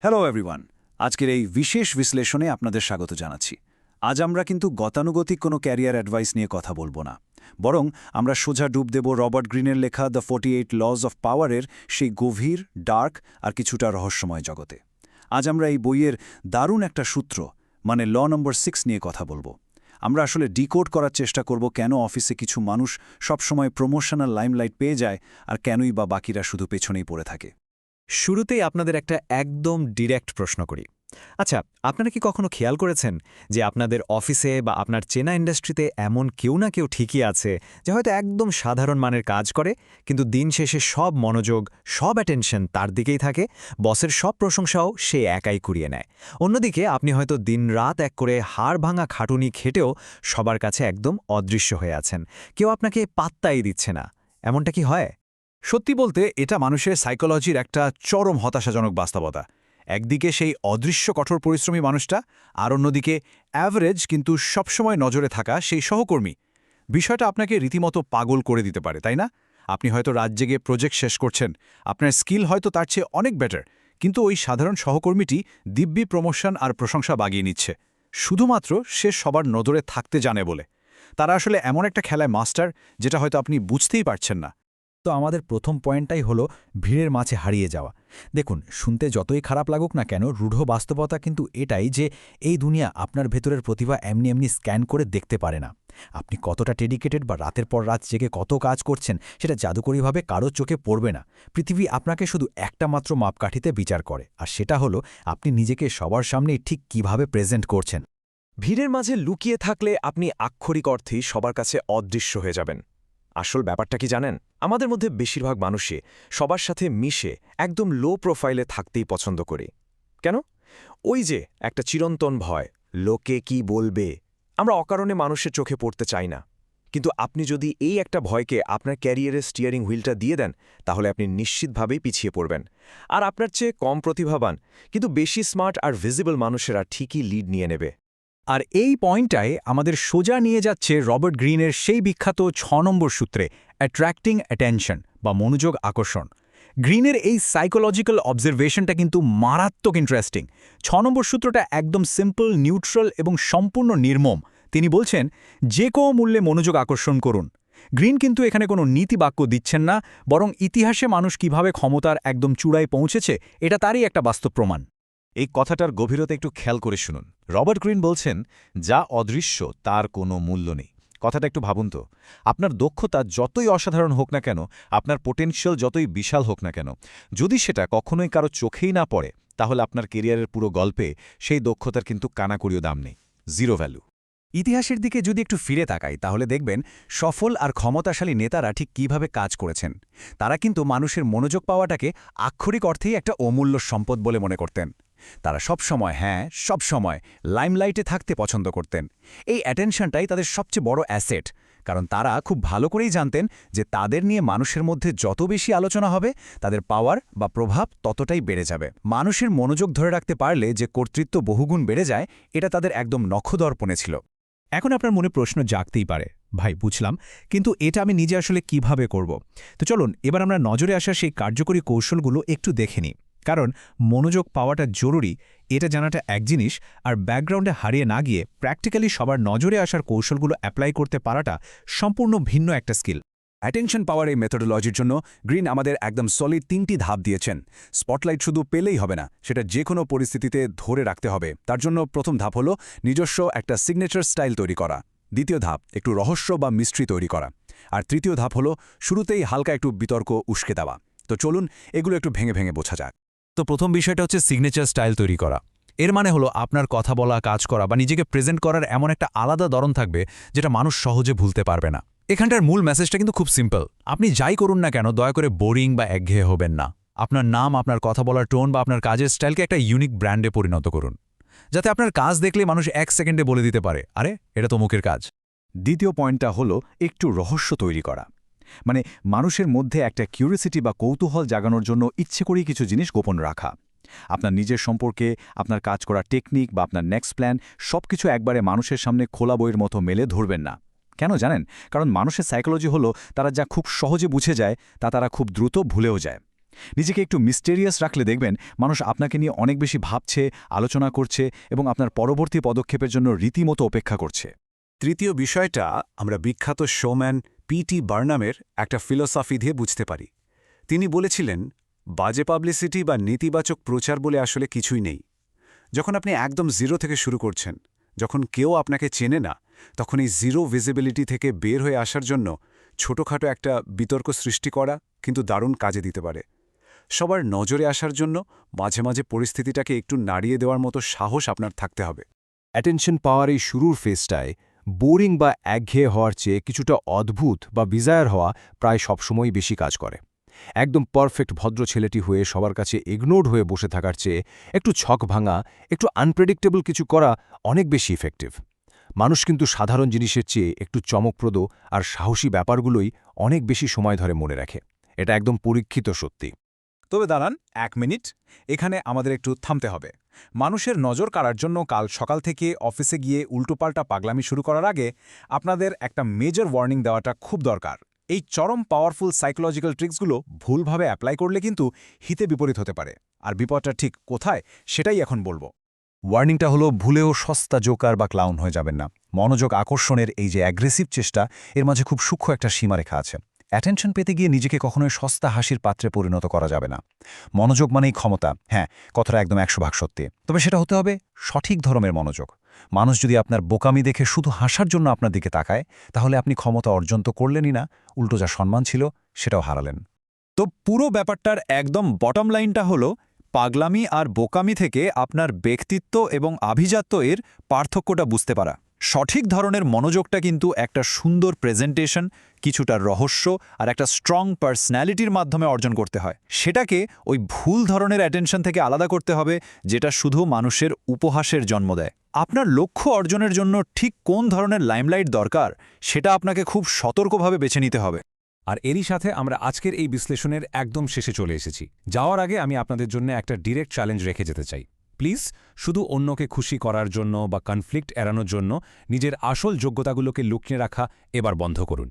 Hello everyone, আজকের এই বিশেষ বিশ্লেষণে আপনাদের স্বাগত জানাচ্ছি। আজ আমরা কিন্তু গতানুগতিক কোনো ক্যারিয়ার অ্যাডভাইস নিয়ে কথা বলবো না, বরং আমরা সোজা ডুব দেব রবার্ট গ্রিনের লেখা দ্য 48 লজ অফ পাওয়ারের সেই গভীর, ডার্ক আর কিছুটা রহস্যময় জগতে। আজ আমরা এই বইয়ের দারুণ একটা সূত্র মানে ল নম্বর 6 নিয়ে কথা বলবো। আমরা আসলে ডিকোড করার চেষ্টা করব কেন অফিসে কিছু মানুষ সবসময় প্রমোশনাল লাইমলাইট পেয়ে যায় আর কেনই বা বাকিরা শুধু পেছনেই পড়ে থাকে। শুরুতেই আপনাদের একটা একদম ডিরেক্ট প্রশ্ন করি। আচ্ছা, আপনারা কি কখনো খেয়াল করেছেন যে আপনাদের অফিসে বা আপনার চেনা ইন্ডাস্ট্রিতে এমন কেউ না কেউ ঠিকই আছে যে হয়তো একদম সাধারণ মানের কাজ করে, কিন্তু দিন শেষে সব মনোযোগ, সব অ্যাটেনশন তার দিকেই থাকে, বসের সব প্রশংসাও সে একাই কুড়িয়ে নেয়। অন্যদিকে আপনি হয়তো দিনরাত এক করে হাড় ভাঙা খাটুনি খেটেও সবার কাছে একদম অদৃশ্য হয়ে আছেন, কেউ আপনাকে পাত্তাই দিচ্ছে না। এমনটা কি হয়? সত্যি বলতে এটা মানুষের সাইকোলজির একটা চরম হতাশাজনক বাস্তবতা। একদিকে সেই অদৃশ্য কঠোর পরিশ্রমী মানুষটা, আর অন্যদিকে অ্যাভারেজ কিন্তু সবসময় নজরে থাকা সেই সহকর্মী। বিষয়টা আপনাকে রীতিমতো পাগল করে দিতে পারে, তাই না? আপনি হয়তো রাত জেগে প্রজেক্ট শেষ করছেন, আপনার স্কিল হয়তো তার চেয়ে অনেক বেটার, কিন্তু ওই সাধারণ সহকর্মীটি দিব্যি প্রমোশন আর প্রশংসা বাগিয়ে নিচ্ছে, শুধুমাত্র সে সবার নজরে থাকতে জানে বলে। তারা আসলে এমন একটা খেলায় মাস্টার, যেটা হয়তো আপনি বুঝতেই পারছেন না। তো আমাদের প্রথম পয়েন্টটাই হলো ভিড়ের মাঝে হারিয়ে যাওয়া। দেখুন, শুনতে যতই খারাপ লাগুক না কেন, রূঢ় বাস্তবতা কিন্তু এটাই যে এই দুনিয়া আপনার ভেতরের প্রতিভা এমনি এমনি স্ক্যান করে দেখতে পারে না। আপনি কতটা ডেডিকেটেড বা রাতের পর রাত জেগে কত কাজ করছেন সেটা জাদুকরীভাবে কারো চোখে পড়বে না। পৃথিবী আপনাকে শুধু একটা মাত্র মাপকাঠিতে বিচার করে, আর সেটা হলো আপনি নিজেকে সবার সামনেই ঠিক কিভাবে প্রেজেন্ট করছেন। ভিড়ের মাঝে লুকিয়ে থাকলে আপনি আক্ষরিক অর্থেই সবার কাছে অদৃশ্য হয়ে যাবেন। আসল ব্যাপারটা কি জানেন? আমাদের মধ্যে বেশিরভাগ মানুষই সবার সাথে মিশে একদম লো প্রোফাইলে থাকতেই পছন্দ করি। কেন? ওই যে একটা চিরন্তন ভয়, লোকে কি বলবে। আমরা অকারণে মানুষের চোখে পড়তে চাই না। কিন্তু আপনি যদি এই একটা ভয়কে আপনার ক্যারিয়ারের স্টিয়ারিং হুইলটা দিয়ে দেন, তাহলে আপনি নিশ্চিতভাবেই পিছিয়ে পড়বেন। আর আপনার চেয়ে কম প্রতিভাবান কিন্তু বেশি স্মার্ট আর ভিজিবল মানুষেরা ঠিকই লিড নিয়ে নেবে। আর এই পয়েন্টটায় আমাদের সোজা নিয়ে যাচ্ছে রবার্ট গ্রিনের সেই বিখ্যাত ৬ নম্বর সূত্রে, অ্যাট্রাক্টিং অ্যাটেনশন বা মনোযোগ আকর্ষণ। গ্রিনের এই সাইকোলজিক্যাল অবজারভেশনটা কিন্তু মারাত্মক ইন্টারেস্টিং। ৬ নম্বর সূত্রটা একদম সিম্পল, নিউট্রাল এবং সম্পূর্ণ নির্মম। তিনি বলছেন, যে কোনো মূল্যে মনোযোগ আকর্ষণ করুন। গ্রিন কিন্তু এখানে কোনো নীতিবাক্য দিচ্ছেন না, বরং ইতিহাসে মানুষ কিভাবে ক্ষমতার একদম চূড়ায় পৌঁছেছে এটা তারই একটা বাস্তব প্রমাণ। এই কথাটার গভীরতা একটু খেয়াল করে শুনুন। রবার্ট গ্রিন বলছেন, যা অদৃশ্য তার কোনো মূল্য নেই। কথাটা একটু ভাবুন তো। আপনার দক্ষতা যতই অসাধারণ হোক না কেন, আপনার পোটেনশিয়াল যতই বিশাল হোক না কেন, যদি সেটা কখনোই কারো চোখেই না পড়ে, তাহলে আপনার কেরিয়ারের পুরো গল্পে সেই দক্ষতার কিন্তু কানাকড়িও দাম নেই, জিরো ভ্যালু। ইতিহাসের দিকে যদি একটু ফিরে তাকাই, তাহলে দেখবেন সফল আর ক্ষমতাশালী নেতারা ঠিক কিভাবে কাজ করেছেন। তারা কিন্তু মানুষের মনোযোগ পাওয়াটাকে আক্ষরিক অর্থেই একটা অমূল্য সম্পদ বলে মনে করতেন। তারা সবসময় লাইমলাইটে থাকতে পছন্দ করতেন। এই অ্যাটেনশনটাই তাদের সবচেয়ে বড় অ্যাসেট, কারণ তারা খুব ভালো করেই জানতেন যে তাদের নিয়ে মানুষের মধ্যে যত বেশি আলোচনা হবে, তাদের পাওয়ার বা প্রভাব ততটাই বেড়ে যাবে। মানুষের মনোযোগ ধরে রাখতে পারলে যে কর্তৃত্ব বহুগুণ বেড়ে যায়, এটা তাদের একদম নখদর্পণে ছিল। এখন আপনার মনে প্রশ্ন জাগতেই পারে, ভাই বুঝলাম, কিন্তু এটা আমি নিজে আসলে কিভাবে করব? তো চলুন এবার আমরা নজরে আসা সেই কার্যকরী কৌশলগুলো একটু দেখে নিই। কারণ মনোযোগ পাওয়াটা জরুরি, এটা জানাটা এক জিনিস, আর ব্যাকগ্রাউন্ডে হারিয়ে না গিয়ে প্র্যাকটিক্যালি সবার নজরে আসার কৌশলগুলো অ্যাপ্লাই করতে পারাটা সম্পূর্ণ ভিন্ন একটা স্কিল। অ্যাটেনশন পাওয়ার এই মেথোডোলজির জন্য গ্রিন আমাদের একদম সলিড 3টি ধাপ দিয়েছেন। স্পটলাইট শুধু পেলেই হবে না, সেটা যে কোনো পরিস্থিতিতে ধরে রাখতে হবে। তার জন্য প্রথম ধাপ হলো নিজস্ব একটা সিগনেচার স্টাইল তৈরি করা। দ্বিতীয় ধাপ একটু রহস্য বা মিস্ট্রি তৈরি করা। আর তৃতীয় ধাপ হলো শুরুতেই হালকা একটু বিতর্ক উস্কে দেওয়া। তো চলুন এগুলো একটু ভেঙে ভেঙে বোঝা যাক। তো প্রথম বিষয়টা হচ্ছে সিগনেচার স্টাইল তৈরি করা। এর মানে হলো আপনার কথা বলা, কাজ করা বা নিজেকে প্রেজেন্ট করার এমন একটা আলাদা ধরন থাকবে যেটা মানুষ সহজে ভুলতে পারবে না। এখানটার মূল মেসেজটা কিন্তু খুব সিম্পল। আপনি যাই করুন না কেন, দয়া করে বোরিং বা একঘেয়ে হবেন না। আপনার নাম, আপনার কথা বলার টোন বা আপনার কাজের স্টাইলকে একটা ইউনিক ব্র্যান্ডে পরিণত করুন, যাতে আপনার কাজ দেখলে মানুষ 1 সেকেন্ডে বলে দিতে পারে, আরে এটা তো মুখের কাজ। দ্বিতীয় পয়েন্টটা হলো একটু রহস্য তৈরি করা। মানে মানুষের মধ্যে একটা কিউরিওসিটি বা কৌতূহল জাগানোর জন্য ইচ্ছে করেই কিছু জিনিস গোপন রাখা। আপনার নিজের সম্পর্কে, আপনার কাজ করার টেকনিক বা আপনার নেক্সট প্ল্যান সবকিছু একবারে মানুষের সামনে খোলা বইয়ের মতো মেলে ধরবেন না। কেন জানেন? কারণ মানুষের সাইকোলজি হলো তারা যা খুব সহজে বুঝে যায় তা তারা খুব দ্রুত ভুলেও যায়। নিজেকে একটু মিস্টেরিয়াস রাখলে দেখবেন মানুষ আপনাকে নিয়ে অনেক বেশি ভাবছে, আলোচনা করছে এবং আপনার পরবর্তী পদক্ষেপের জন্য রীতিমতো অপেক্ষা করছে। তৃতীয় বিষয়টা আমরা বিখ্যাত শোম্যান P.T. বার্নামের একটা ফিলোসফি দিয়ে বুঝতে পারি। তিনি বলেছিলেন, বাজে পাবলিসিটি বা নেতিবাচক প্রচার বলে আসলে কিছুই নেই। যখন আপনি একদম জিরো থেকে শুরু করছেন, যখন কেউ আপনাকে চেনে না, তখন এই জিরো ভিজিবিলিটি থেকে বের হয়ে আসার জন্য ছোটখাটো একটা বিতর্ক সৃষ্টি করা কিন্তু দারুণ কাজে দিতে পারে। সবার নজরে আসার জন্য মাঝে মাঝে পরিস্থিতিটাকে একটু নাড়িয়ে দেওয়ার মতো সাহস আপনার থাকতে হবে। অ্যাটেনশন পাওয়ার এই শুরুর ফেজটায় বোরিং বা একঘেয়ে হওয়ার চেয়ে কিছুটা অদ্ভুত বা বিজায়ার হওয়া প্রায় সবসময়ই বেশি কাজ করে। একদম পারফেক্ট ভদ্র ছেলেটি হয়ে সবার কাছে ইগনোরড হয়ে বসে থাকার চেয়ে একটু ছক ভাঙা, একটু আনপ্রেডিক্টেবল কিছু করা অনেক বেশি ইফেক্টিভ। মানুষ কিন্তু সাধারণ জিনিসের চেয়ে একটু চমকপ্রদ আর সাহসী ব্যাপারগুলোই অনেক বেশি সময় ধরে মনে রাখে। এটা একদম পরীক্ষিত সত্যি। তবে দাঁড়ান 1 মিনিট, এখানে আমাদের একটু থামতে হবে। মানুষের নজর কাড়ার জন্য কাল সকাল থেকে অফিসে গিয়ে উল্টোপাল্টা পাগলামি শুরু করার আগে আপনাদের একটা মেজর ওয়ার্নিং দেওয়াটা খুব দরকার। এই চরম পাওয়ারফুল সাইকোলজিক্যাল ট্রিক্সগুলো ভুলভাবে অ্যাপ্লাই করলে কিন্তু হিতে বিপরীত হতে পারে। আর বিপদটা ঠিক কোথায় সেটাই এখন বলবো। ওয়ার্নিংটা হলো ভুলেও সস্তা জোকার বা ক্লাউন হয়ে যাবেন না। মনোযোগ আকর্ষণের এই যে অ্যাগ্রেসিভ চেষ্টা, এর মাঝে খুব সূক্ষ্ম একটা সীমারেখা আছে। অ্যাটেনশন পেতে গিয়ে নিজেকে কখনোই সস্তা হাসির পাত্রে পরিণত করা যাবে না। মনোযোগ মানেই ক্ষমতা, হ্যাঁ, কথাটা একদম 100% সত্যি। তবে সেটা হতে হবে সঠিক ধরনের মনোযোগ। মানুষ যদি আপনার বোকামি দেখে শুধু হাসার জন্য আপনার দিকে তাকায়, তাহলে আপনি ক্ষমতা অর্জন তো করলেনই না, উল্টো যা সম্মান ছিল সেটাও হারালেন। তো পুরো ব্যাপারটার একদম বটম লাইনটা হলো, পাগলামি আর বোকামি থেকে আপনার ব্যক্তিত্ব এবং আভিজাত্য এর পার্থক্যটা বুঝতে পারা। সঠিক ধরনের মনোযোগটা কিন্তু একটা সুন্দর প্রেজেন্টেশন, কিছুটা রহস্য আর একটা স্ট্রং পার্সোনালিটির মাধ্যমে অর্জন করতে হয়। সেটাকে ওই ভুল ধরনের অ্যাটেনশন থেকে আলাদা করতে হবে, যেটা শুধু মানুষের উপহাসের জন্ম দেয়। আপনার লক্ষ্য অর্জনের জন্য ঠিক কোন ধরনের লাইমলাইট দরকার, সেটা আপনাকে খুব সতর্কভাবে বেছে নিতে হবে। আর এরই সাথে আমরা আজকের এই বিশ্লেষণের একদম শেষে চলে এসেছি। যাওয়ার আগে আমি আপনাদের জন্য একটা ডিরেক্ট চ্যালেঞ্জ রেখে যেতে চাই। প্লিজ, শুধু অন্যকে খুশি করার জন্য বা কনফ্লিক্ট এড়ানোর জন্য নিজের আসল যোগ্যতাগুলোকে লুকিয়ে রাখা এবার বন্ধ করুন।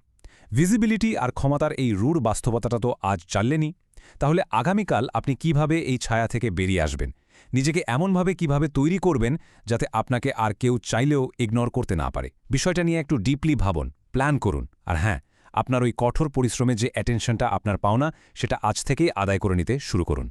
ভিজিবিলিটি আর ক্ষমতার এই রূঢ় বাস্তবতাটা তো আজ জানলেনই, তাহলে আগামীকাল আপনি কিভাবে এই ছায়া থেকে বেরিয়ে আসবেন, নিজেকে এমনভাবে কিভাবে তৈরি করবেন যাতে আপনাকে আর কেউ চাইলেও ইগনোর করতে না পারে। বিষয়টা নিয়ে একটু ডিপলি ভাবুন, প্ল্যান করুন। আর হ্যাঁ, আপনার ওই কঠোর পরিশ্রমে যে অ্যাটেনশনটা আপনার পাওনা, সেটা আজ থেকেই আদায় করে নিতে শুরু করুন।